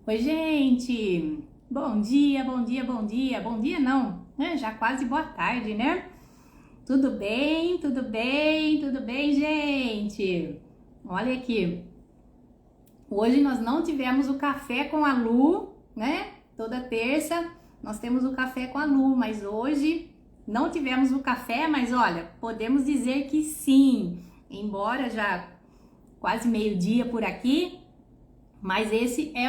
Oi, gente! Bom dia, bom dia, bom dia. Bom dia não, né? Já quase boa tarde, né? Tudo bem, tudo bem, tudo bem, gente? Olha aqui. Hoje nós não tivemos o café com a Lu, né? Toda terça nós temos o café com a Lu, mas hoje não tivemos o café, mas olha, podemos dizer que sim. Embora já quase meio-dia por aqui, mas essa é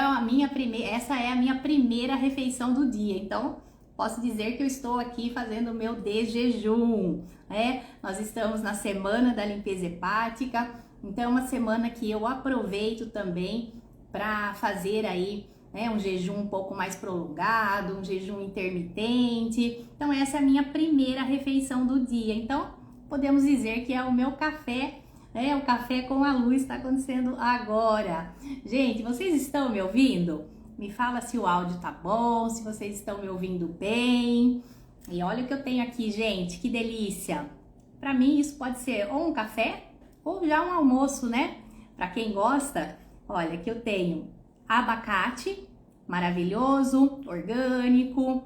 a minha primeira refeição do dia. Então, posso dizer que eu estou aqui fazendo o meu de jejum, né? Nós estamos na semana da limpeza hepática, então é uma semana que eu aproveito também para fazer aí, né, um jejum um pouco mais prolongado, um jejum intermitente. Então, essa é a minha primeira refeição do dia. Então, podemos dizer que é o meu café. O café com a Lu está acontecendo agora. Gente, vocês estão me ouvindo? Me fala se o áudio tá bom, se vocês estão me ouvindo bem. E olha o que eu tenho aqui, gente, que delícia. Para mim isso pode ser ou um café ou já um almoço, né? Para quem gosta, olha que eu tenho abacate, maravilhoso, orgânico,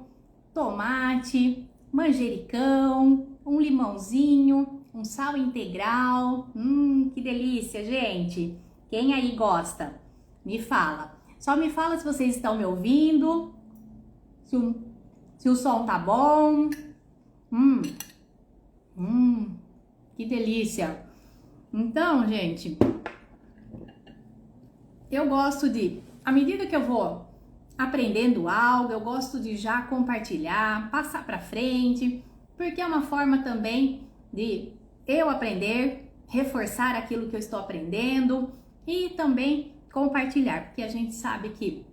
tomate, manjericão, um limãozinho, um sal integral. Que delícia, gente. Quem aí gosta? Me fala. Só me fala se vocês estão me ouvindo, se o som tá bom. Que delícia. Então, gente, eu gosto à medida que eu vou aprendendo algo, eu gosto de já compartilhar, passar para frente, porque é uma forma também de eu aprender, reforçar aquilo que eu estou aprendendo e também compartilhar, porque a gente sabe que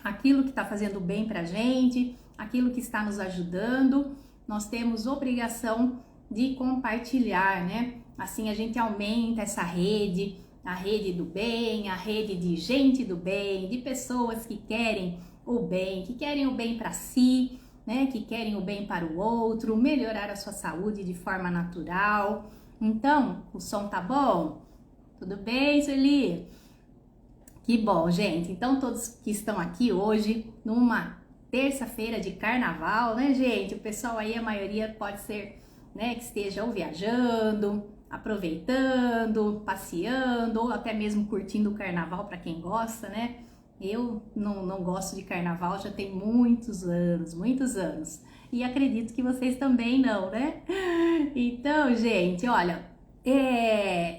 aquilo que está fazendo bem pra gente, aquilo que está nos ajudando, nós temos obrigação de compartilhar, né? Assim a gente aumenta essa rede, a rede do bem, a rede de gente do bem, de pessoas que querem o bem para si, né? Que querem o bem para o outro, melhorar a sua saúde de forma natural. Então, o som tá bom? Tudo bem, Sueli? Que bom, gente. Então, todos que estão aqui hoje, numa terça-feira de carnaval, né, gente? O pessoal aí, a maioria pode ser, né, que esteja ou viajando, aproveitando, passeando, ou até mesmo curtindo o carnaval para quem gosta, né? Eu não gosto de carnaval já tem muitos anos. E acredito que vocês também não, né? Então, gente, olha,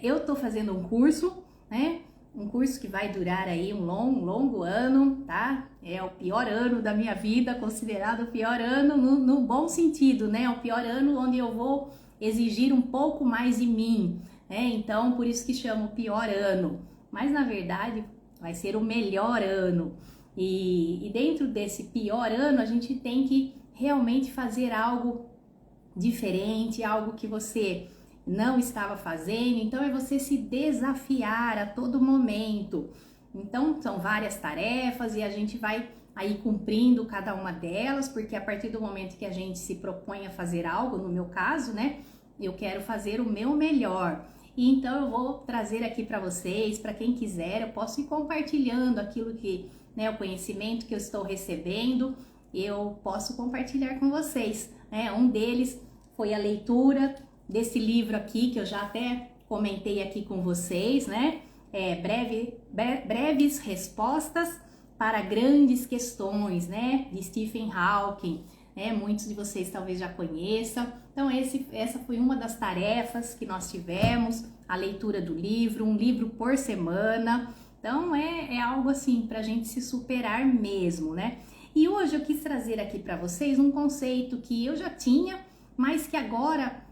eu tô fazendo um curso, né? Um curso que vai durar aí um longo ano, tá? É o pior ano da minha vida, considerado o pior ano no bom sentido, né? O pior ano onde eu vou exigir um pouco mais de mim, né? Então, por isso que chamo pior ano. Mas, na verdade, vai ser o melhor ano. E dentro desse pior ano, a gente tem que realmente fazer algo diferente, algo que você não estava fazendo. Então é você se desafiar a todo momento. Então são várias tarefas e a gente vai aí cumprindo cada uma delas, porque a partir do momento que a gente se propõe a fazer algo, no meu caso, né, eu quero fazer o meu melhor. E então eu vou trazer aqui para vocês, para quem quiser, eu posso ir compartilhando aquilo que, né, o conhecimento que eu estou recebendo, eu posso compartilhar com vocês, né? Um deles foi a leitura desse livro aqui, que eu já até comentei aqui com vocês, né? Breves Respostas para Grandes Questões, né? De Stephen Hawking, né? Muitos de vocês talvez já conheçam. Então essa foi uma das tarefas que nós tivemos, a leitura do livro, um livro por semana. Então é algo assim para a gente se superar mesmo, né? E hoje eu quis trazer aqui para vocês um conceito que eu já tinha, mas que agora,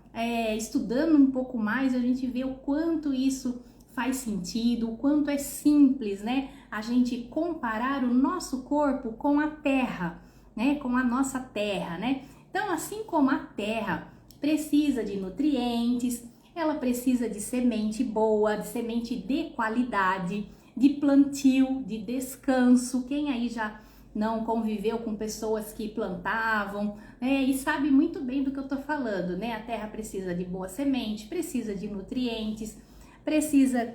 estudando um pouco mais, a gente vê o quanto isso faz sentido, o quanto é simples, né? A gente comparar o nosso corpo com a terra, né? Com a nossa terra, né? Então, assim como a terra precisa de nutrientes, ela precisa de semente boa, de semente de qualidade, de plantio, de descanso. Quem aí já não conviveu com pessoas que plantavam, né, e sabe muito bem do que eu tô falando, né? A terra precisa de boa semente, precisa de nutrientes, precisa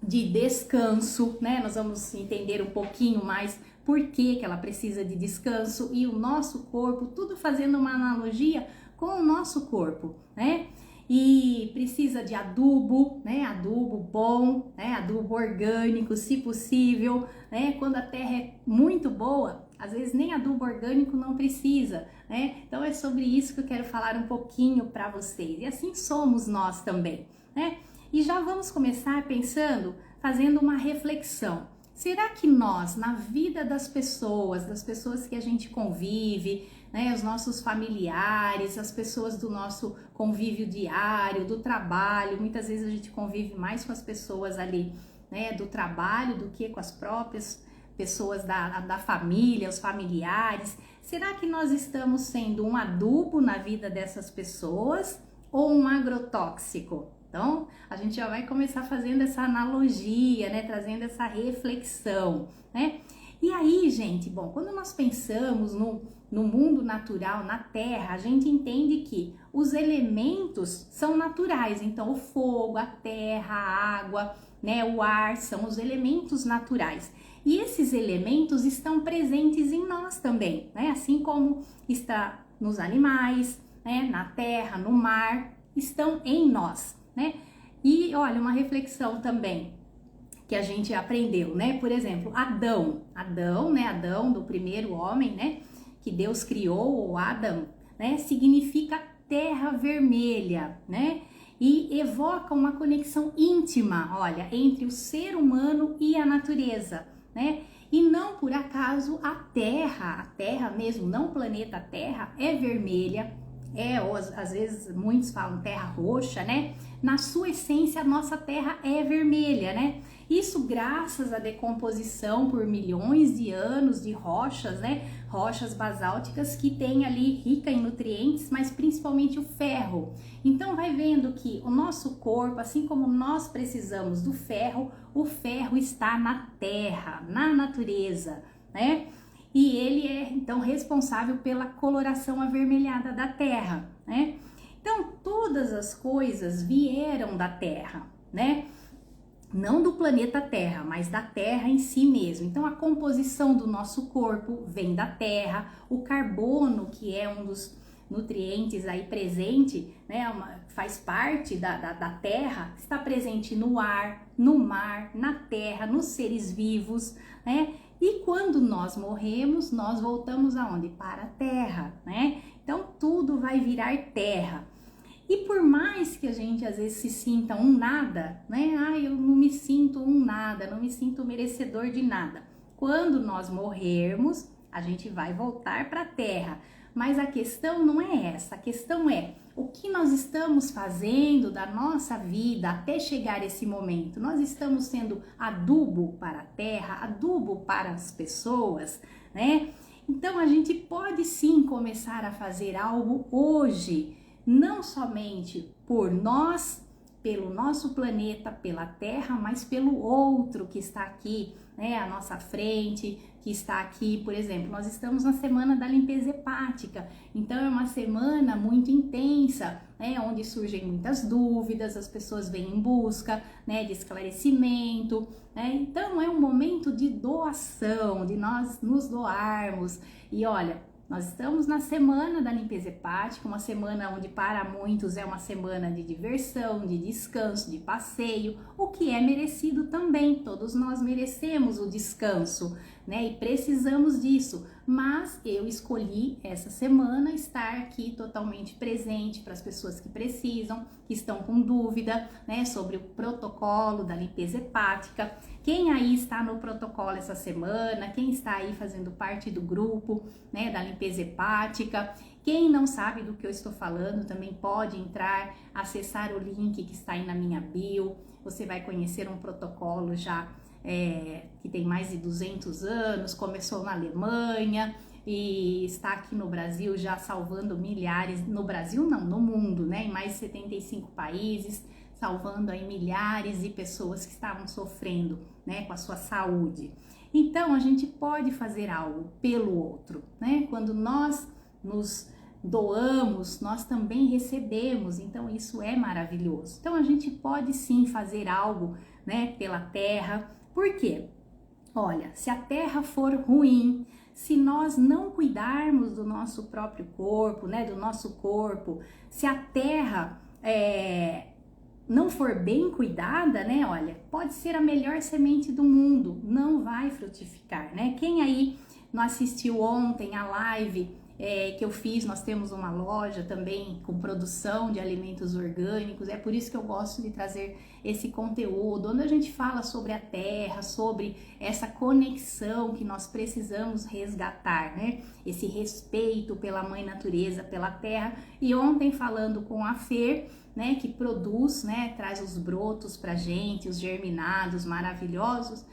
de descanso, né? Nós vamos entender um pouquinho mais por que ela precisa de descanso e o nosso corpo, tudo fazendo uma analogia com o nosso corpo, né? E precisa de adubo, né? Adubo bom, né? Adubo orgânico, se possível, né? Quando a terra é muito boa, às vezes nem adubo orgânico não precisa, né? Então é sobre isso que eu quero falar um pouquinho para vocês. E assim somos nós também, né? E já vamos começar pensando, fazendo uma reflexão. Será que nós, na vida das pessoas que a gente convive, né, os nossos familiares, as pessoas do nosso convívio diário, do trabalho, muitas vezes a gente convive mais com as pessoas ali, né, do trabalho do que com as próprias pessoas da família, os familiares. Será que nós estamos sendo um adubo na vida dessas pessoas ou um agrotóxico? Então, a gente já vai começar fazendo essa analogia, né, trazendo essa reflexão, né? E aí, gente, bom, quando nós pensamos no mundo natural, na Terra, a gente entende que os elementos são naturais. Então, o fogo, a terra, a água, né, o ar são os elementos naturais. E esses elementos estão presentes em nós também, né? Assim como está nos animais, né, na terra, no mar, estão em nós, né? E olha, uma reflexão também que a gente aprendeu, né? Por exemplo, Adão, né? Adão, do primeiro homem, né? Que Deus criou, o Adam, né? Significa terra vermelha, né? E evoca uma conexão íntima, olha, entre o ser humano e a natureza, né? E não por acaso a Terra mesmo, não o planeta Terra, é vermelha, às vezes muitos falam terra roxa, né? Na sua essência, a nossa terra é vermelha, né? Isso graças à decomposição por milhões de anos de rochas, né? Rochas basálticas que têm ali rica em nutrientes, mas principalmente o ferro. Então vai vendo que o nosso corpo, assim como nós precisamos do ferro, o ferro está na terra, na natureza, né? E ele é então responsável pela coloração avermelhada da terra, né? Então todas as coisas vieram da terra, né? Não do planeta Terra, mas da Terra em si mesmo. Então a composição do nosso corpo vem da terra, o carbono, que é um dos nutrientes aí presente, né, faz parte da terra, está presente no ar, no mar, na terra, nos seres vivos, né? E quando nós morremos, nós voltamos aonde? Para a terra, né? Então tudo vai virar terra. E por mais que a gente às vezes se sinta um nada, né? Ah, eu não me sinto um nada, não me sinto merecedor de nada. Quando nós morrermos, a gente vai voltar para a terra. Mas a questão não é essa, a questão é o que nós estamos fazendo da nossa vida até chegar esse momento. Nós estamos sendo adubo para a terra, adubo para as pessoas, né? Então a gente pode sim começar a fazer algo hoje, não somente por nós, pelo nosso planeta, pela Terra, mas pelo outro que está aqui, né, à nossa frente, que está aqui, por exemplo, nós estamos na semana da limpeza hepática, então é uma semana muito intensa, né, onde surgem muitas dúvidas, as pessoas vêm em busca, né, de esclarecimento, né, então é um momento de doação, de nós nos doarmos, e olha, nós estamos na semana da limpeza hepática, uma semana onde para muitos é uma semana de diversão, de descanso, de passeio, o que é merecido também, todos nós merecemos o descanso, né? E precisamos disso, mas eu escolhi essa semana estar aqui totalmente presente para as pessoas que precisam, que estão com dúvida, né, sobre o protocolo da limpeza hepática. Quem aí está no protocolo essa semana, quem está aí fazendo parte do grupo, né, da limpeza hepática, quem não sabe do que eu estou falando também pode entrar, acessar o link que está aí na minha bio, você vai conhecer um protocolo já que tem mais de 200 anos, começou na Alemanha e está aqui no Brasil já salvando milhares, no Brasil não, no mundo, né, em mais de 75 países, salvando aí milhares de pessoas que estavam sofrendo, né, com a sua saúde. Então a gente pode fazer algo pelo outro, né? Quando nós nos doamos, nós também recebemos, então isso é maravilhoso. Então a gente pode sim fazer algo né, pela terra. Por quê? Olha, se a terra for ruim, se nós não cuidarmos do nosso próprio corpo, né, do nosso corpo, se a terra não for bem cuidada, né, olha, pode ser a melhor semente do mundo, não vai frutificar, né? Quem aí não assistiu ontem a live que eu fiz, nós temos uma loja também com produção de alimentos orgânicos, é por isso que eu gosto de trazer esse conteúdo, onde a gente fala sobre a terra, sobre essa conexão que nós precisamos resgatar, né? Esse respeito pela mãe natureza, pela terra. E ontem falando com a Fer, né, que produz, né, traz os brotos pra gente, os germinados maravilhosos,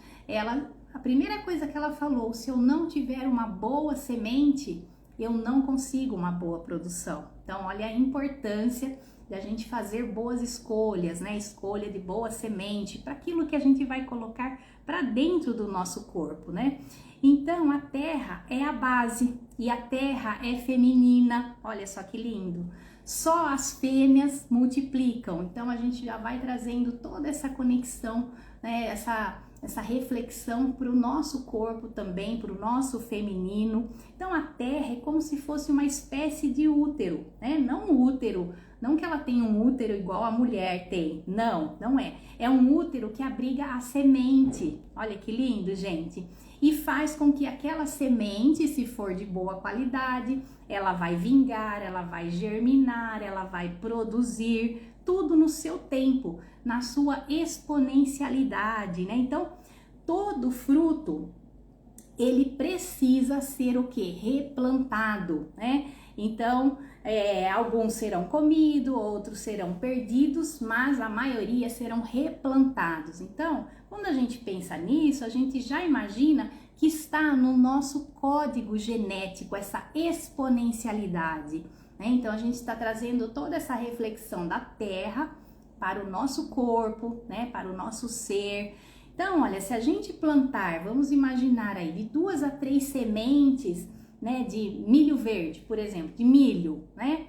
a primeira coisa que ela falou, se eu não tiver uma boa semente, eu não consigo uma boa produção. Então, olha a importância da gente fazer boas escolhas, né? Escolha de boa semente para aquilo que a gente vai colocar para dentro do nosso corpo, né? Então, a terra é a base e a terra é feminina. Olha só que lindo. Só as fêmeas multiplicam. Então, a gente já vai trazendo toda essa conexão, né? Essa reflexão para o nosso corpo também, para o nosso feminino. Então a terra é como se fosse uma espécie de útero, né? Não um útero, não que ela tenha um útero igual a mulher tem, não é. É um útero que abriga a semente, olha que lindo, gente. E faz com que aquela semente, se for de boa qualidade, ela vai vingar, ela vai germinar, ela vai produzir, tudo no seu tempo, na sua exponencialidade, né? Então, todo fruto, ele precisa ser o quê? Replantado, né? Então, alguns serão comidos, outros serão perdidos, mas a maioria serão replantados. Então, quando a gente pensa nisso, a gente já imagina que está no nosso código genético, essa exponencialidade, né? Então, a gente está trazendo toda essa reflexão da terra para o nosso corpo, né? Para o nosso ser. Então, olha, se a gente plantar, vamos imaginar aí, de 2 a 3 sementes, né, de milho verde, por exemplo, de milho, né?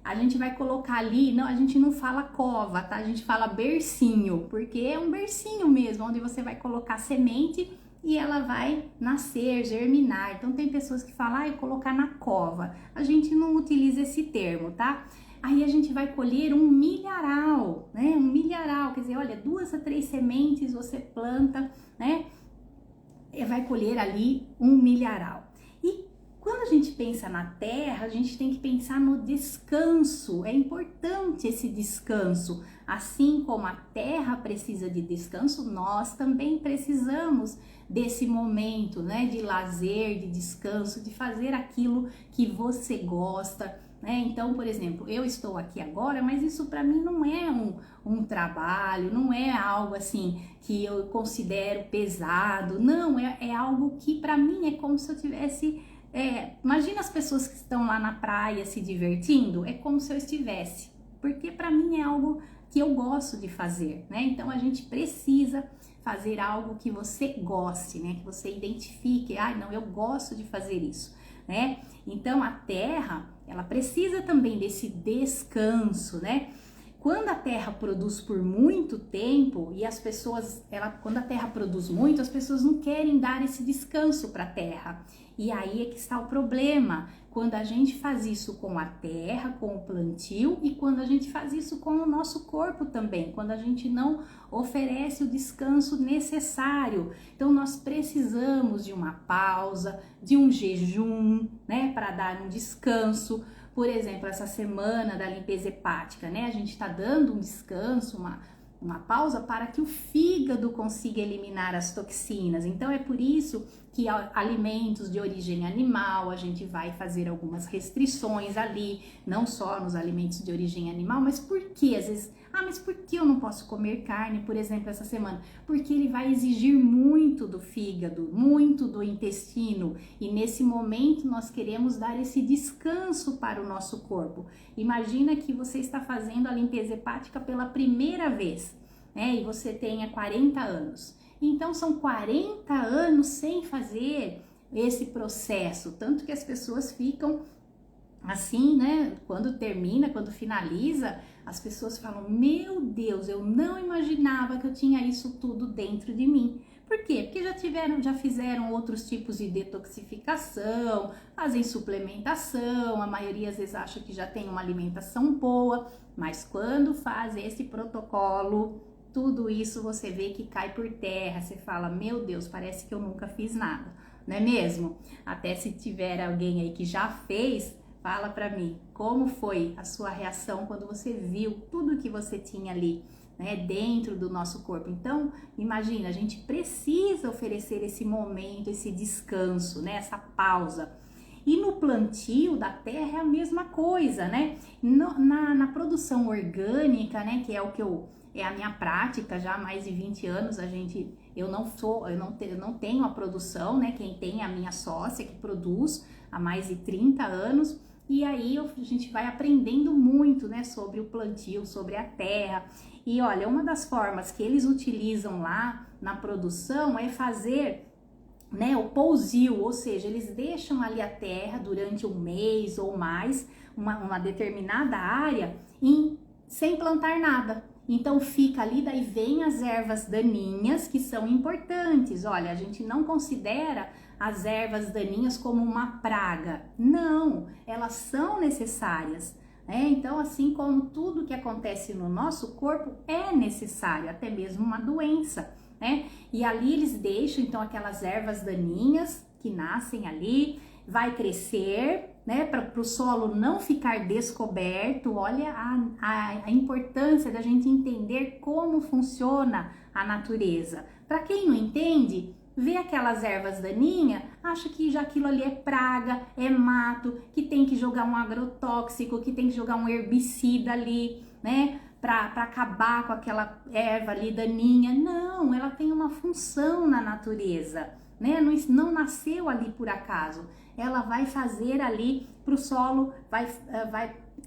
A gente vai colocar ali, não, a gente não fala cova, tá? A gente fala bercinho, porque é um bercinho mesmo, onde você vai colocar semente e ela vai nascer, germinar. Então, tem pessoas que falam, colocar na cova. A gente não utiliza esse termo, tá? Aí a gente vai colher um milharal, né? Um milharal, quer dizer, olha, 2 a 3 sementes você planta, né? E vai colher ali um milharal. E quando a gente pensa na terra, a gente tem que pensar no descanso. É importante esse descanso. Assim como a terra precisa de descanso, nós também precisamos desse momento, né? De lazer, de descanso, de fazer aquilo que você gosta, né? Então, por exemplo, eu estou aqui agora, mas isso para mim não é um trabalho, não é algo assim que eu considero pesado, não, é algo que para mim é como se eu tivesse, imagina as pessoas que estão lá na praia se divertindo, é como se eu estivesse, porque para mim é algo que eu gosto de fazer, né? Então a gente precisa fazer algo que você goste, né? Que você identifique, não, eu gosto de fazer isso, né? Então a terra, ela precisa também desse descanso, né? Quando a terra produz por muito tempo e as pessoas, quando a terra produz muito, as pessoas não querem dar esse descanso para a terra. E aí é que está o problema, quando a gente faz isso com a terra, com o plantio e quando a gente faz isso com o nosso corpo também, quando a gente não oferece o descanso necessário. Então nós precisamos de uma pausa, de um jejum, né, para dar um descanso. Por exemplo, essa semana da limpeza hepática, né, a gente está dando um descanso, uma pausa para que o fígado consiga eliminar as toxinas. Então é por isso que alimentos de origem animal, a gente vai fazer algumas restrições ali, não só nos alimentos de origem animal, mas por que às vezes, mas por que eu não posso comer carne, por exemplo, essa semana? Porque ele vai exigir muito do fígado, muito do intestino, e nesse momento nós queremos dar esse descanso para o nosso corpo. Imagina que você está fazendo a limpeza hepática pela primeira vez, né? E você tenha 40 anos. Então são 40 anos sem fazer esse processo, tanto que as pessoas ficam assim, né? Quando termina, quando finaliza, as pessoas falam: Meu Deus, eu não imaginava que eu tinha isso tudo dentro de mim. Por quê? Porque já fizeram outros tipos de detoxificação, fazem suplementação, a maioria às vezes acha que já tem uma alimentação boa, mas quando faz esse protocolo, tudo isso você vê que cai por terra. Você fala: Meu Deus, parece que eu nunca fiz nada, não é mesmo? Até se tiver alguém aí que já fez, fala pra mim, como foi a sua reação quando você viu tudo que você tinha ali, né, dentro do nosso corpo. Então, imagina, a gente precisa oferecer esse momento, esse descanso, né, essa pausa. E no plantio da terra é a mesma coisa, né? Na produção orgânica, né, que é o que é a minha prática já há mais de 20 anos, eu não tenho a produção, né? Quem tem é a minha sócia que produz há mais de 30 anos. E aí a gente vai aprendendo muito, né, sobre o plantio, sobre a terra. E olha, uma das formas que eles utilizam lá na produção é fazer, né, o pousio, ou seja, eles deixam ali a terra durante um mês ou mais, uma determinada área, sem plantar nada. Então fica ali, daí vem as ervas daninhas que são importantes. Olha, a gente não considera as ervas daninhas como uma praga. Não, elas são necessárias, né? Então, assim como tudo que acontece no nosso corpo é necessário, até mesmo uma doença, né? E ali eles deixam então aquelas ervas daninhas que nascem ali, vai crescer, né, para o solo não ficar descoberto. Olha a importância da gente entender como funciona a natureza. Para quem não entende, vê aquelas ervas daninhas, acha que já aquilo ali é praga, é mato, que tem que jogar um agrotóxico, que tem que jogar um herbicida ali, né, para acabar com aquela erva ali daninha. Não, ela tem uma função na natureza, né? Não nasceu ali por acaso. Ela vai fazer ali para o solo, vai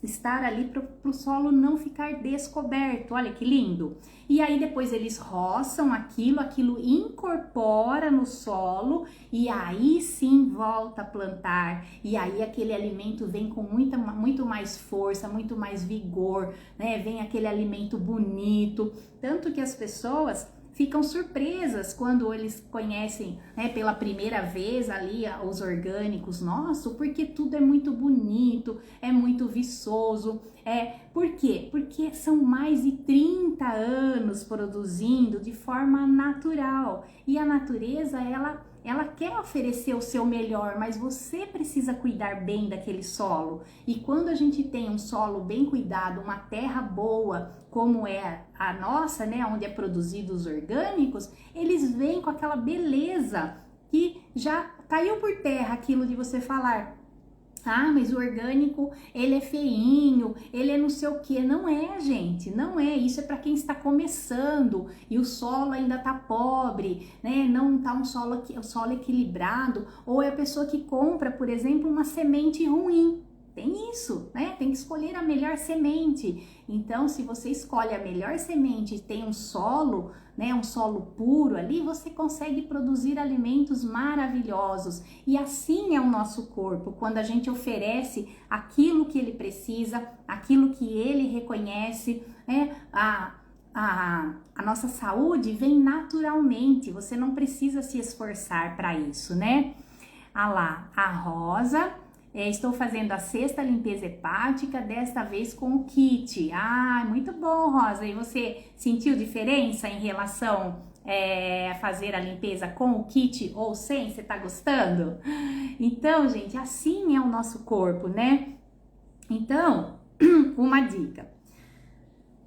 estar ali para o solo não ficar descoberto. Olha que lindo! E aí depois eles roçam aquilo incorpora no solo e aí sim volta a plantar. E aí aquele alimento vem com muito mais força, muito mais vigor, né? Vem aquele alimento bonito. Tanto que as pessoas ficam surpresas quando eles conhecem, né, pela primeira vez ali os orgânicos nossos, porque tudo é muito bonito, é muito viçoso. Por quê? Porque são mais de 30 anos produzindo de forma natural. E a natureza, ela quer oferecer o seu melhor, mas você precisa cuidar bem daquele solo. E quando a gente tem um solo bem cuidado, uma terra boa, como é a nossa, né, onde é produzido os orgânicos, eles vêm com aquela beleza que já caiu por terra aquilo de você falar: ah, mas o orgânico, ele é feinho, ele é não sei o que. Não é, gente, não é. Isso é para quem está começando e o solo ainda tá pobre, né? Não tá um solo equilibrado. Ou é a pessoa que compra, por exemplo, uma semente ruim. Tem isso, né? Tem que escolher a melhor semente. Então, se você escolhe a melhor semente e tem um solo, né, um solo puro ali, você consegue produzir alimentos maravilhosos. E assim é o nosso corpo, quando a gente oferece aquilo que ele precisa, aquilo que ele reconhece, né? A nossa saúde vem naturalmente, você não precisa se esforçar para isso, né? Ah lá, a Rosa... estou fazendo a sexta limpeza hepática, desta vez com o kit. Ah, muito bom, Rosa. E você sentiu diferença em relação a fazer a limpeza com o kit ou sem? Você tá gostando? Então, gente, assim é o nosso corpo, né? Então, uma dica.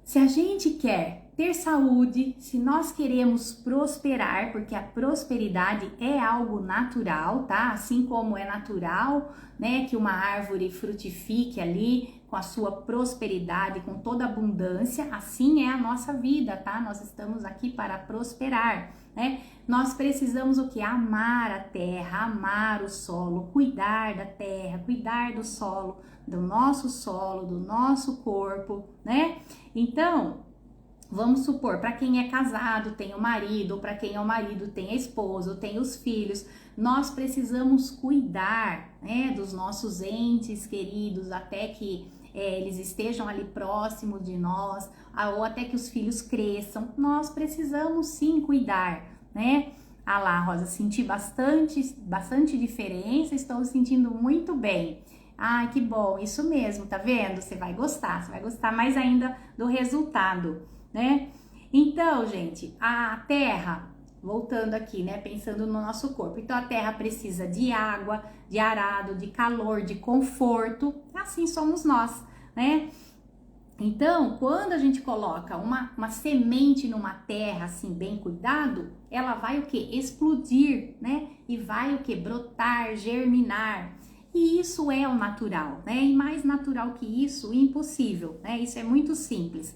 Se a gente quer ter saúde, se nós queremos prosperar, porque a prosperidade é algo natural, tá? Assim como é natural, né, que uma árvore frutifique ali com a sua prosperidade, com toda abundância, assim é a nossa vida, tá? Nós estamos aqui para prosperar, né? Nós precisamos o que? Amar a terra, amar o solo, cuidar da terra, cuidar do solo, do nosso corpo, né? Então, Vamos supor, para quem é casado, tem o marido, ou para quem é o marido, tem a esposa, ou tem os filhos, nós precisamos cuidar, né, dos nossos entes queridos até que eles estejam ali próximos de nós, ou até que os filhos cresçam. Nós precisamos sim cuidar, né? Ah lá, Rosa, senti bastante diferença, estou sentindo muito bem. Ai, que bom, isso mesmo, tá vendo? Você vai gostar mais ainda do resultado, né? Então, gente, a terra, voltando aqui, né, pensando no nosso corpo. Então, a terra precisa de água, de arado, de calor, de conforto. Assim somos nós, né? Então, quando a gente coloca uma semente numa terra assim bem cuidado, ela vai o que? Explodir, né? E vai o que? Brotar, germinar. E isso é o natural, né? E mais natural que isso, impossível, né? Isso é muito simples.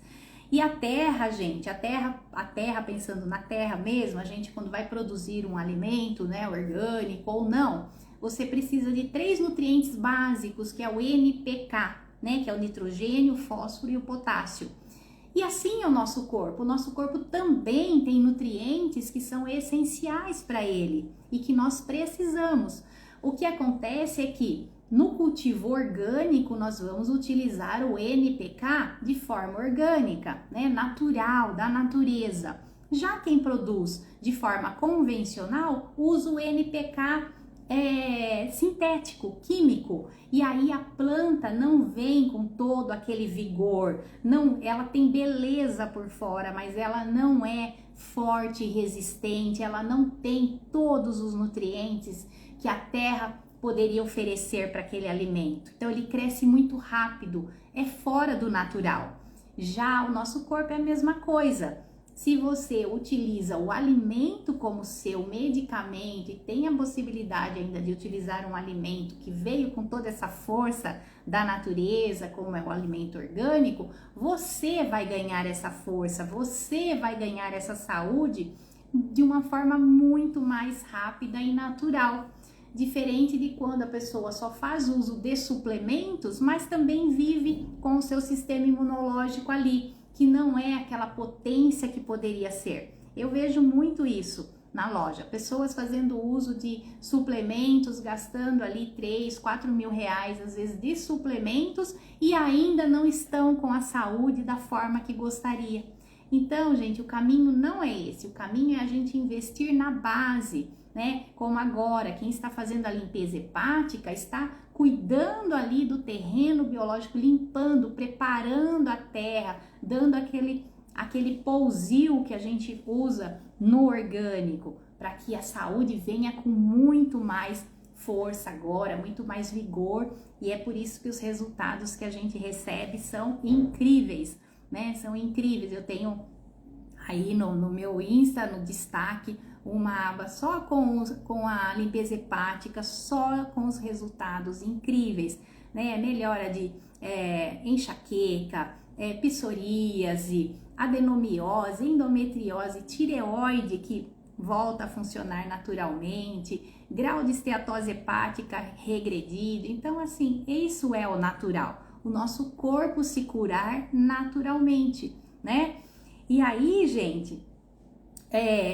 E a terra, gente, a terra, pensando na terra mesmo, a gente quando vai produzir um alimento, né, orgânico ou não, você precisa de 3 nutrientes básicos, que é o NPK, né, que é o nitrogênio, o fósforo e o potássio. E assim é o nosso corpo. O nosso corpo também tem nutrientes que são essenciais para ele e que nós precisamos. O que acontece é que no cultivo orgânico nós vamos utilizar o NPK de forma orgânica, né, natural, da natureza. Já quem produz de forma convencional usa o NPK sintético, químico, e aí a planta não vem com todo aquele vigor, não, ela tem beleza por fora, mas ela não é forte e resistente, ela não tem todos os nutrientes que a terra poderia oferecer para aquele alimento. Então ele cresce muito rápido, é fora do natural. Já o nosso corpo é a mesma coisa. Se você utiliza o alimento como seu medicamento e tem a possibilidade ainda de utilizar um alimento que veio com toda essa força da natureza, como é o alimento orgânico, você vai ganhar essa força, você vai ganhar essa saúde de uma forma muito mais rápida e natural. Diferente de quando a pessoa só faz uso de suplementos, mas também vive com o seu sistema imunológico ali, que não é aquela potência que poderia ser. Eu vejo muito isso na loja, pessoas fazendo uso de suplementos, gastando ali 3, 4 mil reais, às vezes, de suplementos e ainda não estão com a saúde da forma que gostaria. Então, gente, o caminho não é esse, o caminho é a gente investir na base, né? Como agora, quem está fazendo a limpeza hepática está cuidando ali do terreno biológico, limpando, preparando a terra, dando aquele pousio que a gente usa no orgânico, para que a saúde venha com muito mais força agora, muito mais vigor, e é por isso que os resultados que a gente recebe são incríveis, né? São incríveis. Eu tenho aí no meu Insta, no destaque, uma aba só com a limpeza hepática, só com os resultados incríveis, né? Melhora de enxaqueca, psoríase, adenomiose, endometriose, tireoide que volta a funcionar naturalmente, grau de esteatose hepática regredido. Então, assim, isso é o natural, o nosso corpo se curar naturalmente, né? E aí, gente,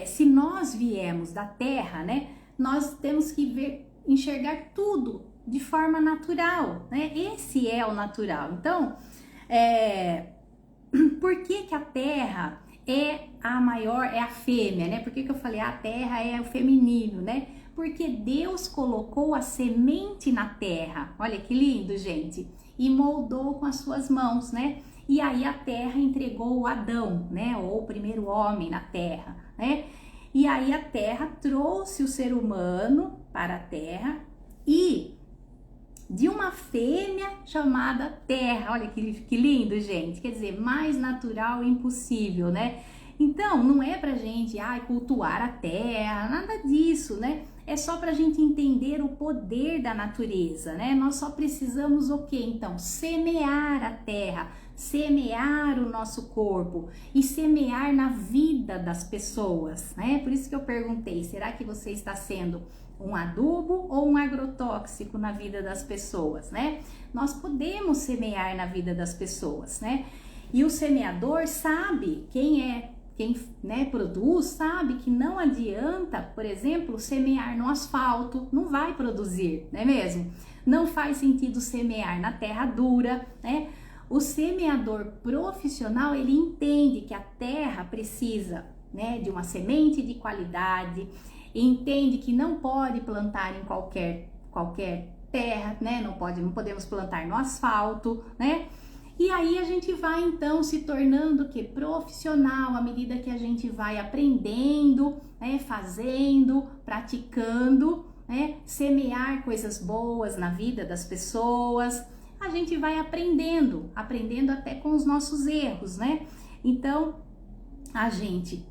se nós viemos da terra, né, nós temos que enxergar tudo de forma natural, né? Esse é o natural. Então, por que que a terra é a maior, é a fêmea, né? Por que que eu falei a terra é o feminino, né? Porque Deus colocou a semente na terra, olha que lindo, gente, e moldou com as suas mãos, né? E aí a terra entregou o Adão, né? Ou o primeiro homem na terra, né? E aí a terra trouxe o ser humano para a terra e de uma fêmea chamada terra. Olha que lindo, gente. Quer dizer, mais natural impossível, né? Então, não é pra gente cultuar a terra, nada disso, né? É só pra gente entender o poder da natureza, né? Nós só precisamos o quê? Então, semear a terra, semear o nosso corpo e semear na vida das pessoas, né? Por isso que eu perguntei, será que você está sendo um adubo ou um agrotóxico na vida das pessoas, né? Nós podemos semear na vida das pessoas, né? E o semeador sabe, quem né, produz, sabe que não adianta, por exemplo, semear no asfalto, não vai produzir, não é mesmo? Não faz sentido semear na terra dura, né? O semeador profissional, ele entende que a terra precisa, né, de uma semente de qualidade, entende que não pode plantar em qualquer terra, né? Não podemos plantar no asfalto, né? E aí a gente vai então se tornando que profissional à medida que a gente vai aprendendo, né, fazendo, praticando, né, semear coisas boas na vida das pessoas. A gente vai aprendendo até com os nossos erros, né? Então,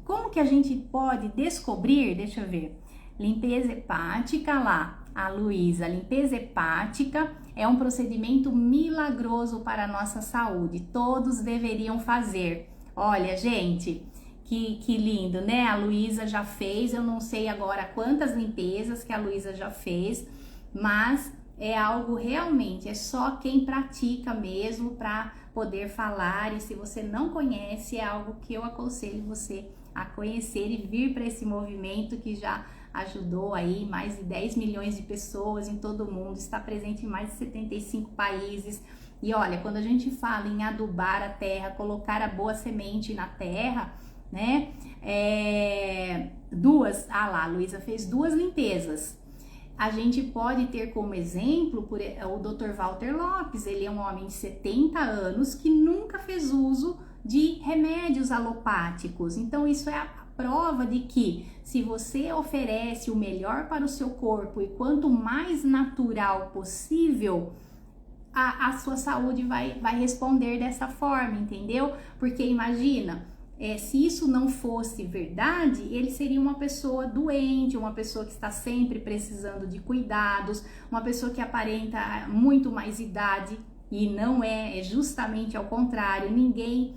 como que a gente pode descobrir, deixa eu ver, limpeza hepática lá, a Luísa, limpeza hepática é um procedimento milagroso para a nossa saúde, todos deveriam fazer. Olha, gente, que lindo, né? A Luísa já fez, eu não sei agora quantas limpezas que a Luísa já fez, mas é algo realmente, é só quem pratica mesmo para poder falar, e se você não conhece, é algo que eu aconselho você a conhecer e vir para esse movimento que já ajudou aí mais de 10 milhões de pessoas em todo o mundo, está presente em mais de 75 países. E olha, quando a gente fala em adubar a terra, colocar a boa semente na terra, né? A Luísa fez 2 limpezas. A gente pode ter como exemplo o Dr. Walter Lopes, ele é um homem de 70 anos que nunca fez uso de remédios alopáticos. Então isso é a prova de que se você oferece o melhor para o seu corpo e quanto mais natural possível, a sua saúde vai responder dessa forma, entendeu? Porque imagina, se isso não fosse verdade, ele seria uma pessoa doente, uma pessoa que está sempre precisando de cuidados, uma pessoa que aparenta muito mais idade e não é justamente ao contrário, ninguém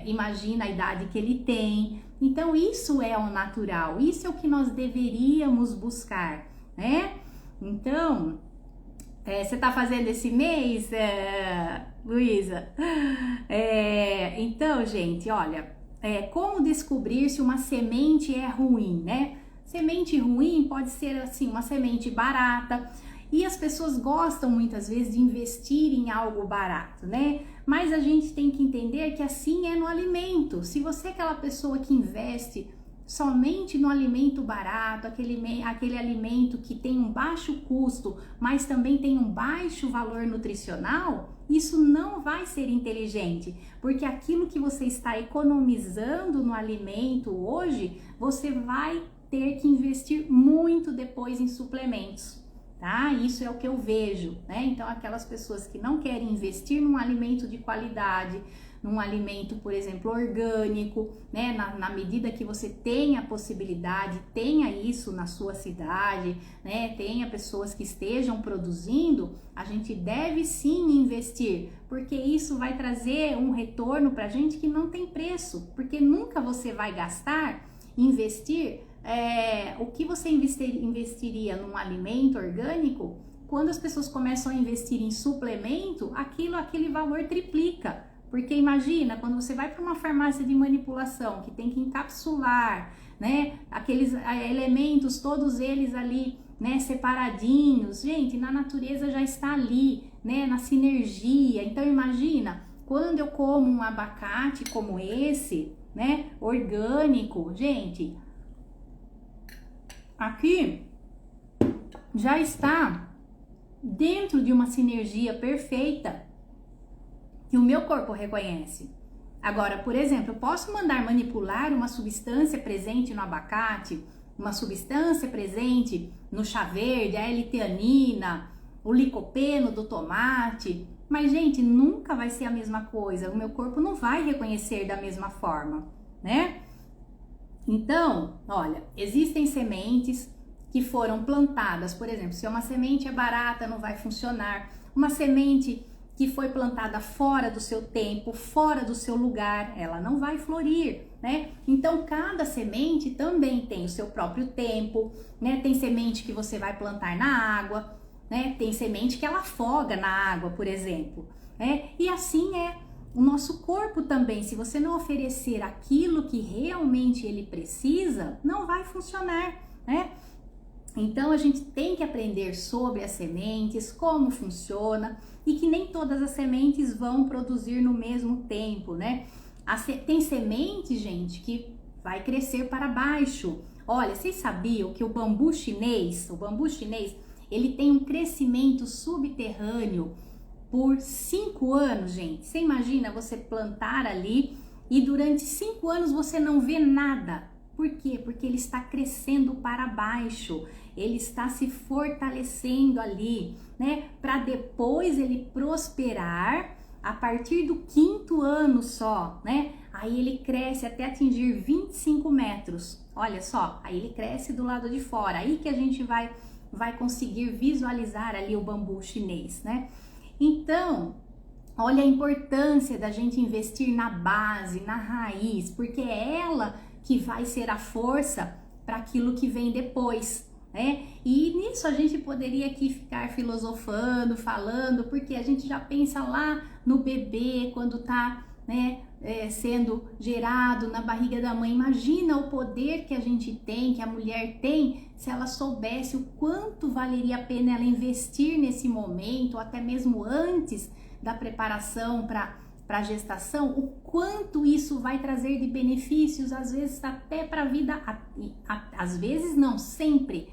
imagina a idade que ele tem. Então isso é o natural, isso é o que nós deveríamos buscar, né? Então, você tá fazendo esse mês, Luísa? Então, gente, olha, como descobrir se uma semente é ruim, né? Semente ruim pode ser, assim, uma semente barata, e as pessoas gostam muitas vezes de investir em algo barato, né? Mas a gente tem que entender que assim é no alimento. Se você é aquela pessoa que investe somente no alimento barato, aquele alimento que tem um baixo custo, mas também tem um baixo valor nutricional, isso não vai ser inteligente, porque aquilo que você está economizando no alimento hoje, você vai ter que investir muito depois em suplementos, tá? Isso é o que eu vejo, né? Então, aquelas pessoas que não querem investir num alimento de qualidade, num alimento, por exemplo, orgânico, né? Na medida que você tenha a possibilidade, tenha isso na sua cidade, né? Tenha pessoas que estejam produzindo, a gente deve sim investir, porque isso vai trazer um retorno pra gente que não tem preço, porque nunca você vai investir o que você investiria num alimento orgânico. Quando as pessoas começam a investir em suplemento, aquele valor triplica. Porque imagina, quando você vai para uma farmácia de manipulação, que tem que encapsular, né, aqueles elementos, todos eles ali, né, separadinhos. Gente, na natureza já está ali, né, na sinergia. Então imagina, quando eu como um abacate como esse, né, orgânico, gente, aqui já está dentro de uma sinergia perfeita que o meu corpo reconhece. Agora, por exemplo, eu posso mandar manipular uma substância presente no abacate, uma substância presente no chá verde, a L-teanina, o licopeno do tomate, mas, gente, nunca vai ser a mesma coisa, o meu corpo não vai reconhecer da mesma forma, né? Então, olha, existem sementes que foram plantadas, por exemplo, se uma semente é barata, não vai funcionar. Uma semente que foi plantada fora do seu tempo, fora do seu lugar, ela não vai florir, né? Então, cada semente também tem o seu próprio tempo, né? Tem semente que você vai plantar na água, né? Tem semente que ela afoga na água, por exemplo, né? E assim o nosso corpo também, se você não oferecer aquilo que realmente ele precisa, não vai funcionar, né? Então a gente tem que aprender sobre as sementes, como funciona e que nem todas as sementes vão produzir no mesmo tempo, né? Tem semente, gente, que vai crescer para baixo. Olha, vocês sabiam que o bambu chinês, ele tem um crescimento subterrâneo por 5 anos, gente. Você imagina você plantar ali e durante 5 anos você não vê nada. Por quê? Porque ele está crescendo para baixo, ele está se fortalecendo ali, né? Para depois ele prosperar a partir do 5º ano só, né? Aí ele cresce até atingir 25 metros. Olha só, aí ele cresce do lado de fora. Aí que a gente vai conseguir visualizar ali o bambu chinês, né? Então, olha a importância da gente investir na base, na raiz, porque é ela que vai ser a força para aquilo que vem depois, né? E nisso a gente poderia aqui ficar filosofando, falando, porque a gente já pensa lá no bebê quando tá, né, sendo gerado na barriga da mãe. Imagina o poder que a gente tem, que a mulher tem, se ela soubesse o quanto valeria a pena ela investir nesse momento, ou até mesmo antes da preparação para a gestação, o quanto isso vai trazer de benefícios, às vezes até para a vida, às vezes não, sempre,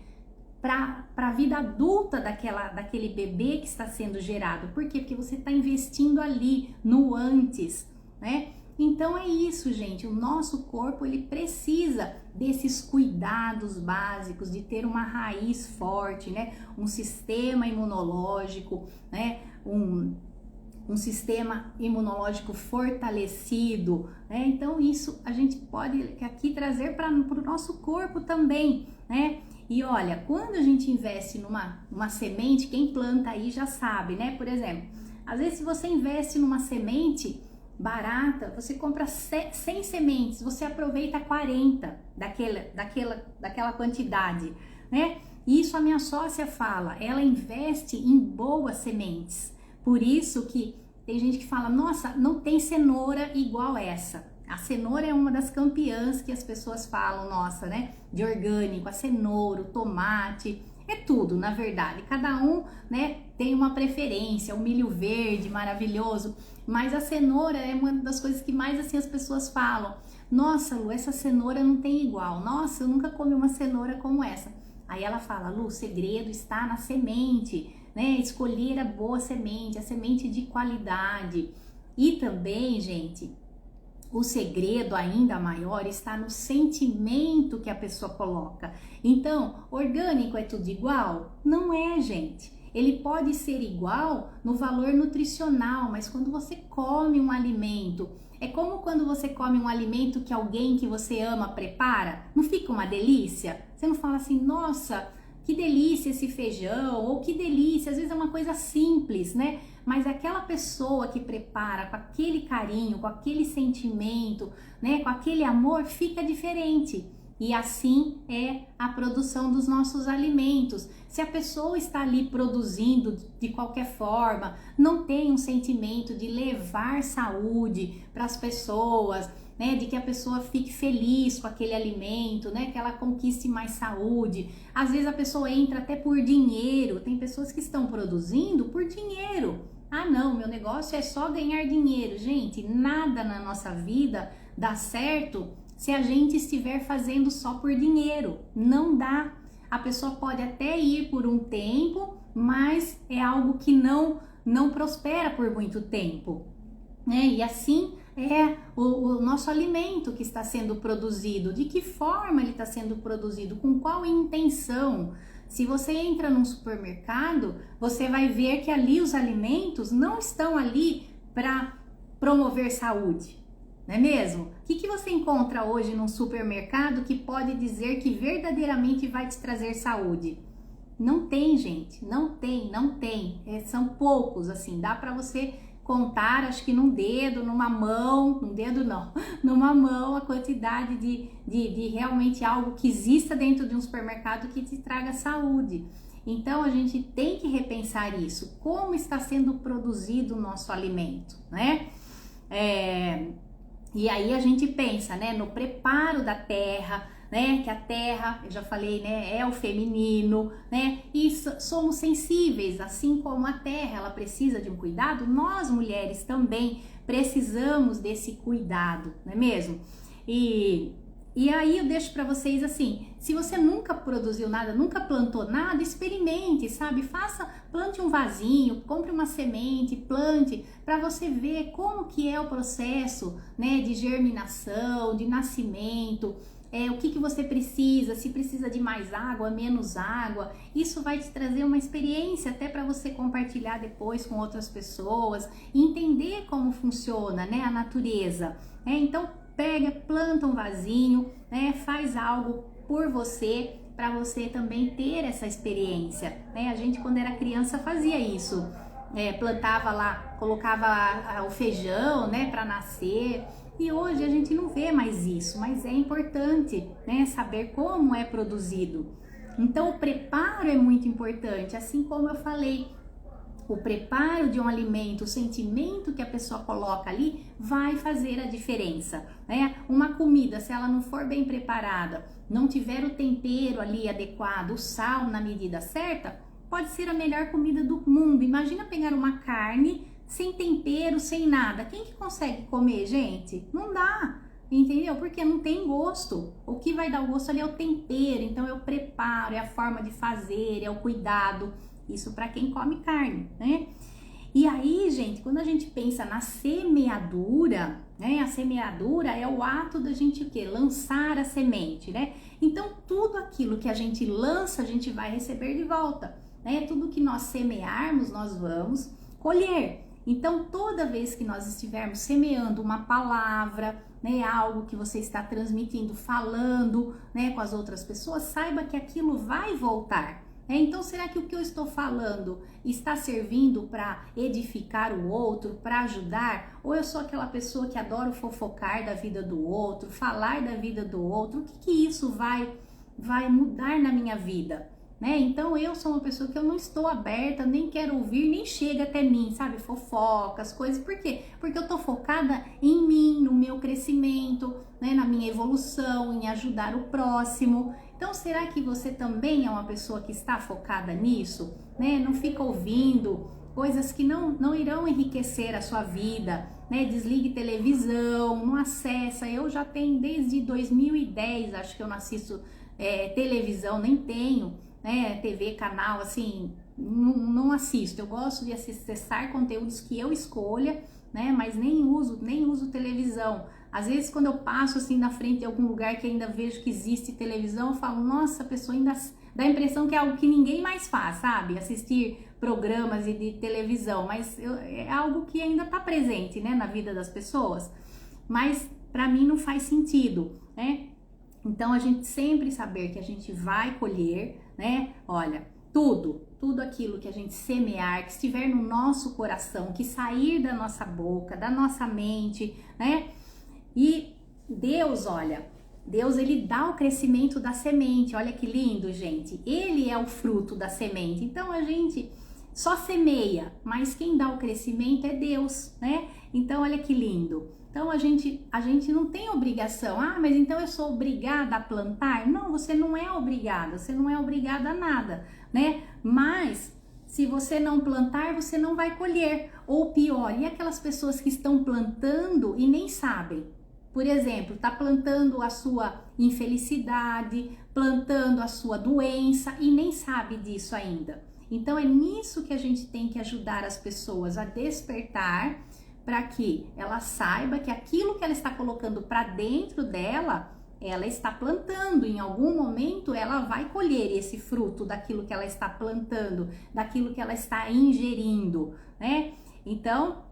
para a vida adulta daquele bebê que está sendo gerado. Por quê? Porque você está investindo ali no antes, né? Então é isso, gente, o nosso corpo ele precisa desses cuidados básicos, de ter uma raiz forte, né? Um sistema imunológico, né? Um sistema imunológico fortalecido, né? Então isso a gente pode aqui trazer para o nosso corpo também, né? E olha, quando a gente investe numa semente, quem planta aí já sabe, né? Por exemplo, às vezes se você investe numa semente barata, você compra 100 sementes, você aproveita 40 daquela quantidade, né? Isso a minha sócia fala, ela investe em boas sementes. Por isso que tem gente que fala, nossa, não tem cenoura igual essa. A cenoura é uma das campeãs que as pessoas falam, nossa, né? De orgânico, a cenoura, o tomate, é tudo, na verdade. Cada um, né, tem uma preferência, o milho verde, maravilhoso. Mas a cenoura é uma das coisas que mais, assim, as pessoas falam. Nossa, Lu, essa cenoura não tem igual. Nossa, eu nunca comi uma cenoura como essa. Aí ela fala, Lu, o segredo está na semente, né? Escolher a boa semente, a semente de qualidade. E também, gente, o segredo ainda maior está no sentimento que a pessoa coloca. Então, orgânico é tudo igual? Não é, gente. Ele pode ser igual no valor nutricional, mas quando você come um alimento, é como quando você come um alimento que alguém que você ama prepara, não fica uma delícia? Você não fala assim, nossa, que delícia esse feijão, ou que delícia, às vezes é uma coisa simples, né? Mas aquela pessoa que prepara com aquele carinho, com aquele sentimento, né, com aquele amor, fica diferente. E assim é a produção dos nossos alimentos. Se a pessoa está ali produzindo de qualquer forma, não tem um sentimento de levar saúde para as pessoas, né, de que a pessoa fique feliz com aquele alimento, né, que ela conquiste mais saúde. Às vezes a pessoa entra até por dinheiro. Tem pessoas que estão produzindo por dinheiro. Ah, não, meu negócio é só ganhar dinheiro. Gente, nada na nossa vida dá certo se a gente estiver fazendo só por dinheiro. Não dá. A pessoa pode até ir por um tempo, mas é algo que não prospera por muito tempo, né? E assim é o nosso alimento que está sendo produzido. De que forma ele está sendo produzido? Com qual intenção? Se você entra num supermercado, você vai ver que ali os alimentos não estão ali para promover saúde, não é mesmo? O que você encontra hoje num supermercado que pode dizer que verdadeiramente vai te trazer saúde? Não tem, gente, não tem. São poucos, assim, dá para você contar, acho que num dedo, numa mão, num dedo não, numa mão, a quantidade de realmente algo que exista dentro de um supermercado que te traga saúde. Então a gente tem que repensar isso, como está sendo produzido o nosso alimento, né? E aí a gente pensa, né, no preparo da terra, né, que a terra, eu já falei, né, é o feminino, né, e somos sensíveis, assim como a terra, ela precisa de um cuidado, nós mulheres também precisamos desse cuidado, não é mesmo? E aí eu deixo para vocês assim, se você nunca produziu nada, nunca plantou nada, experimente, sabe? Plante um vasinho, compre uma semente, plante, para você ver como que é o processo, né, de germinação, de nascimento, o que você precisa, se precisa de mais água, menos água. Isso vai te trazer uma experiência até para você compartilhar depois com outras pessoas, e entender como funciona, né, a natureza. Então, planta um vasinho, né, faz algo por você, para você também ter essa experiência, né? A gente, quando era criança, fazia isso, plantava lá, colocava o feijão, né, para nascer. E hoje a gente não vê mais isso, mas é importante, né, saber como é produzido. Então, o preparo é muito importante, assim como eu falei. O preparo de um alimento, o sentimento que a pessoa coloca ali vai fazer a diferença, né? Uma comida, se ela não for bem preparada, não tiver o tempero ali adequado, o sal na medida certa, pode ser a melhor comida do mundo. Imagina pegar uma carne sem tempero, sem nada. Quem que consegue comer, gente? Não dá, entendeu? Porque não tem gosto. O que vai dar o gosto ali é o tempero, então é o preparo, é a forma de fazer, é o cuidado. Isso para quem come carne, né? E aí, gente, quando a gente pensa na semeadura, né? A semeadura é o ato da gente o quê? Lançar a semente, né? Então, tudo aquilo que a gente lança, a gente vai receber de volta, né? Tudo que nós semearmos, nós vamos colher. Então, toda vez que nós estivermos semeando uma palavra, né, algo que você está transmitindo, falando, né, com as outras pessoas, saiba que aquilo vai voltar. Então, será que o que eu estou falando está servindo para edificar o outro, para ajudar? Ou eu sou aquela pessoa que adora fofocar da vida do outro, falar da vida do outro? O que isso vai mudar na minha vida? Né? Então, eu sou uma pessoa que eu não estou aberta, nem quero ouvir, nem chega até mim, sabe? Fofocas, coisas. Por quê? Porque eu estou focada em mim, no meu crescimento, né? Na minha evolução, em ajudar o próximo. Então, será que você também é uma pessoa que está focada nisso? Né? Não fica ouvindo coisas que não irão enriquecer a sua vida, né? Desligue televisão, não acessa. Eu já tenho desde 2010, acho que eu não assisto televisão, nem tenho, né? TV, canal, assim, não assisto. Eu gosto de acessar conteúdos que eu escolha, né? Mas nem uso televisão. Às vezes, quando eu passo assim na frente de algum lugar que ainda vejo que existe televisão, eu falo, nossa, a pessoa ainda dá a impressão que é algo que ninguém mais faz, sabe? Assistir programas de televisão, mas é algo que ainda está presente, né, na vida das pessoas. Mas para mim não faz sentido, né? Então, a gente sempre saber que a gente vai colher, né? Olha, tudo aquilo que a gente semear, que estiver no nosso coração, que sair da nossa boca, da nossa mente, né? E Deus, olha, Deus, ele dá o crescimento da semente. Olha que lindo, gente. Ele é o fruto da semente. Então, a gente só semeia, mas quem dá o crescimento é Deus, né? Então, olha que lindo. Então, a gente não tem obrigação. Ah, mas então eu sou obrigada a plantar? Não, você não é obrigada. Você não é obrigada a nada, né? Mas se você não plantar, você não vai colher. Ou pior, e aquelas pessoas que estão plantando e nem sabem? Por exemplo, está plantando a sua infelicidade, plantando a sua doença e nem sabe disso ainda. Então, é nisso que a gente tem que ajudar as pessoas a despertar, para que ela saiba que aquilo que ela está colocando para dentro dela, ela está plantando. Em algum momento, ela vai colher esse fruto daquilo que ela está plantando, daquilo que ela está ingerindo, né? Então,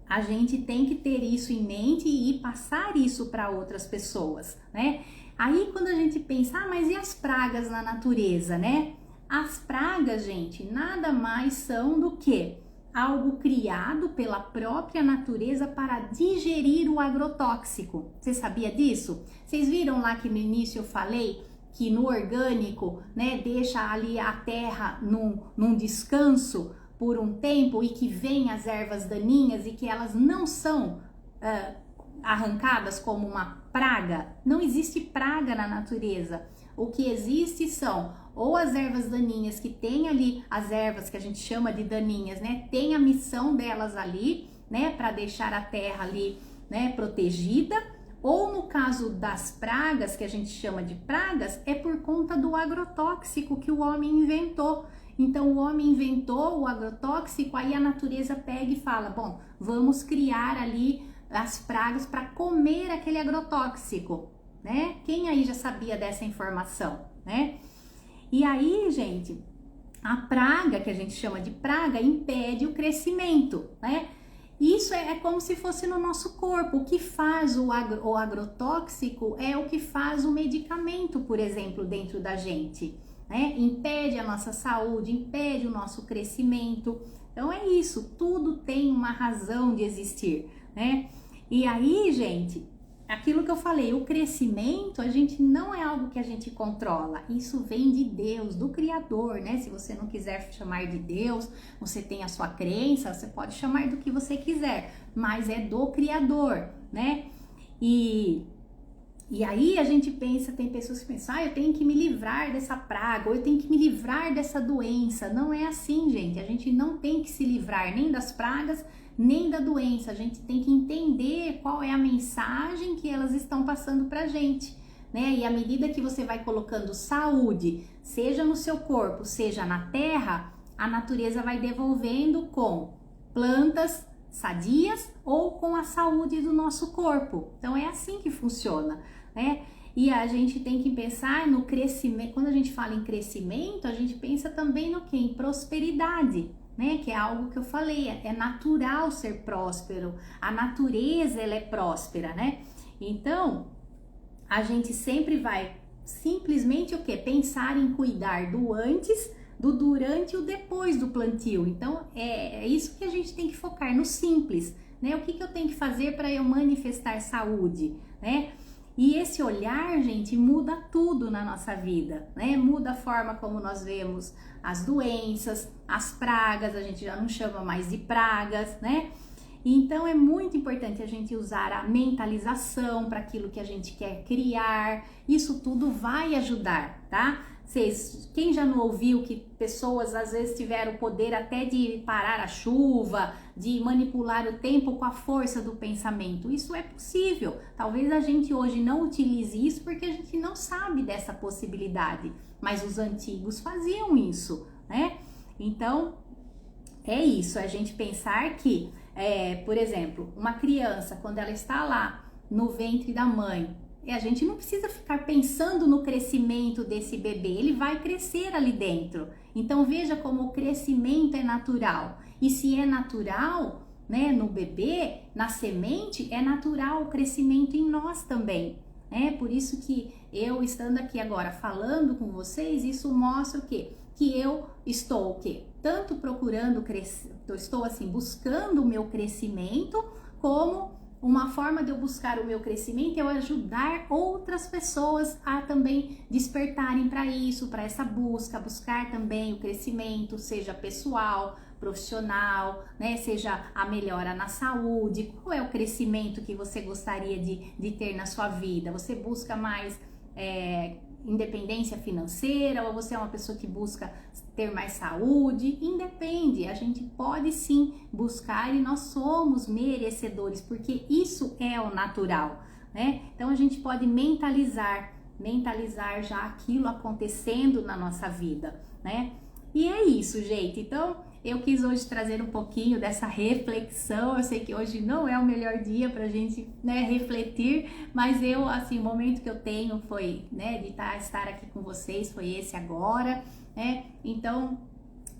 a gente tem que ter isso em mente e passar isso para outras pessoas, né? Aí, quando a gente pensa, mas e as pragas na natureza, né? As pragas, gente, nada mais são do que algo criado pela própria natureza para digerir o agrotóxico. Você sabia disso? Vocês viram lá que no início eu falei que no orgânico, né, deixa ali a terra num descanso por um tempo e que vem as ervas daninhas e que elas não são arrancadas como uma praga. Não existe praga na natureza. O que existe são ou as ervas daninhas, que tem ali as ervas que a gente chama de daninhas, né? Tem a missão delas ali, né? Para deixar a terra ali, né? Protegida. Ou no caso das pragas, que a gente chama de pragas, é por conta do agrotóxico que o homem inventou. Então o homem inventou o agrotóxico, aí a natureza pega e fala, bom, vamos criar ali as pragas para comer aquele agrotóxico, né? Quem aí já sabia dessa informação, né? E aí, gente, a praga, que a gente chama de praga, impede o crescimento, né? Isso é como se fosse no nosso corpo. O que faz o agrotóxico é o que faz o medicamento, por exemplo, dentro da gente, né? Impede a nossa saúde, impede o nosso crescimento. Então é isso, tudo tem uma razão de existir, né? E aí, gente, aquilo que eu falei, o crescimento, a gente não é algo que a gente controla. Isso vem de Deus, do Criador, né? Se você não quiser chamar de Deus, você tem a sua crença, você pode chamar do que você quiser, mas é do Criador, né? E aí a gente pensa, tem pessoas que pensam, eu tenho que me livrar dessa praga, ou eu tenho que me livrar dessa doença. Não é assim, gente. A gente não tem que se livrar nem das pragas, nem da doença. A gente tem que entender qual é a mensagem que elas estão passando pra gente, né? E à medida que você vai colocando saúde, seja no seu corpo, seja na terra, a natureza vai devolvendo com plantas sadias ou com a saúde do nosso corpo. Então é assim que funciona, né? E a gente tem que pensar no crescimento. Quando a gente fala em crescimento, a gente pensa também no quê? Em prosperidade, né? Que é algo que eu falei, é natural ser próspero. A natureza, ela é próspera, né? Então, a gente sempre vai simplesmente o quê? Pensar em cuidar do antes, do durante e o depois do plantio. Então é isso que a gente tem que focar, no simples, né? O que eu tenho que fazer para eu manifestar saúde, né? E esse olhar, gente, muda tudo na nossa vida, né? Muda a forma como nós vemos as doenças, as pragas, a gente já não chama mais de pragas, né? Então é muito importante a gente usar a mentalização para aquilo que a gente quer criar. Isso tudo vai ajudar, tá? Quem já não ouviu que pessoas às vezes tiveram o poder até de parar a chuva, de manipular o tempo com a força do pensamento? Isso é possível. Talvez a gente hoje não utilize isso porque a gente não sabe dessa possibilidade, mas os antigos faziam isso, né? Então é isso, a gente pensar que, por exemplo, uma criança, quando ela está lá no ventre da mãe, a gente não precisa ficar pensando no crescimento desse bebê, ele vai crescer ali dentro. Então veja como o crescimento é natural. E se é natural, né, no bebê, na semente, é natural o crescimento em nós também. Por isso que eu estando aqui agora falando com vocês, isso mostra o quê? Que eu estou o quê? Tanto procurando crescer, estou assim buscando o meu crescimento, como uma forma de eu buscar o meu crescimento é eu ajudar outras pessoas a também despertarem para isso, para essa buscar também o crescimento, seja pessoal, profissional, né? Seja a melhora na saúde. Qual é o crescimento que você gostaria de ter na sua vida? Você busca mais independência financeira, ou você é uma pessoa que busca ter mais saúde? Independe, a gente pode sim buscar e nós somos merecedores, porque isso é o natural, né? Então a gente pode mentalizar já aquilo acontecendo na nossa vida, né? E é isso, gente. Então eu quis hoje trazer um pouquinho dessa reflexão. Eu sei que hoje não é o melhor dia pra gente, né, refletir, mas eu, assim, o momento que eu tenho foi, né, de estar aqui com vocês, foi esse agora, né? Então,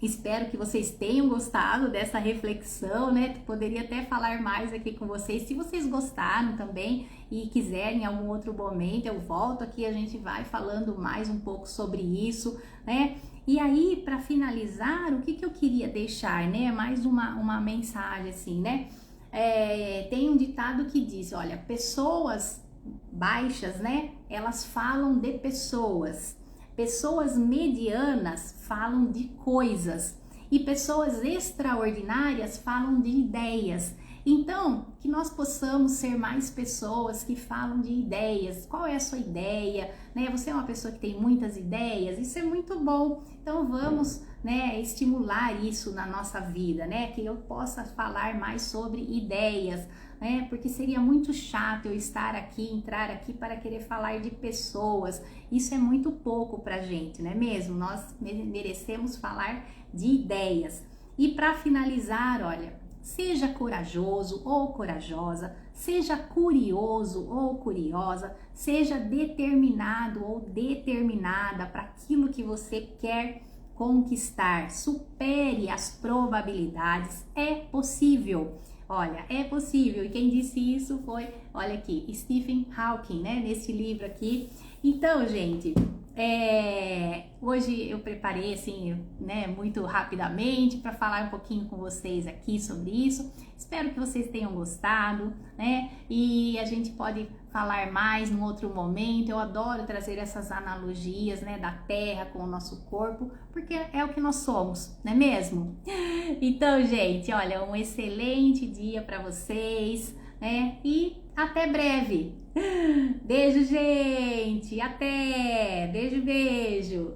espero que vocês tenham gostado dessa reflexão, né? Poderia até falar mais aqui com vocês. Se vocês gostaram também e quiserem em algum outro momento, eu volto aqui, a gente vai falando mais um pouco sobre isso, né? E aí, para finalizar, o que eu queria deixar, né? Mais uma mensagem assim, né? Tem um ditado que diz, olha, pessoas baixas, né? Elas falam de pessoas. Pessoas medianas falam de coisas. E pessoas extraordinárias falam de ideias. Então, que nós possamos ser mais pessoas que falam de ideias. Qual é a sua ideia? Né? Você é uma pessoa que tem muitas ideias? Isso é muito bom. Então, vamos, né, estimular isso na nossa vida, né? Que eu possa falar mais sobre ideias, né? Porque seria muito chato eu estar aqui, entrar aqui para querer falar de pessoas. Isso é muito pouco pra gente, não é mesmo? Nós merecemos falar de ideias. E para finalizar, olha, seja corajoso ou corajosa, seja curioso ou curiosa, seja determinado ou determinada para aquilo que você quer conquistar. Supere as probabilidades, é possível. Olha, é possível. E quem disse isso foi, olha aqui, Stephen Hawking, né? Nesse livro aqui. Então, gente, hoje eu preparei assim, né, muito rapidamente para falar um pouquinho com vocês aqui sobre isso. Espero que vocês tenham gostado, né? E a gente pode falar mais num outro momento. Eu adoro trazer essas analogias, né, da Terra com o nosso corpo, porque é o que nós somos, não é mesmo? Então, gente, olha, um excelente dia para vocês, né? E até breve. Beijo, gente. Até. Beijo, beijo.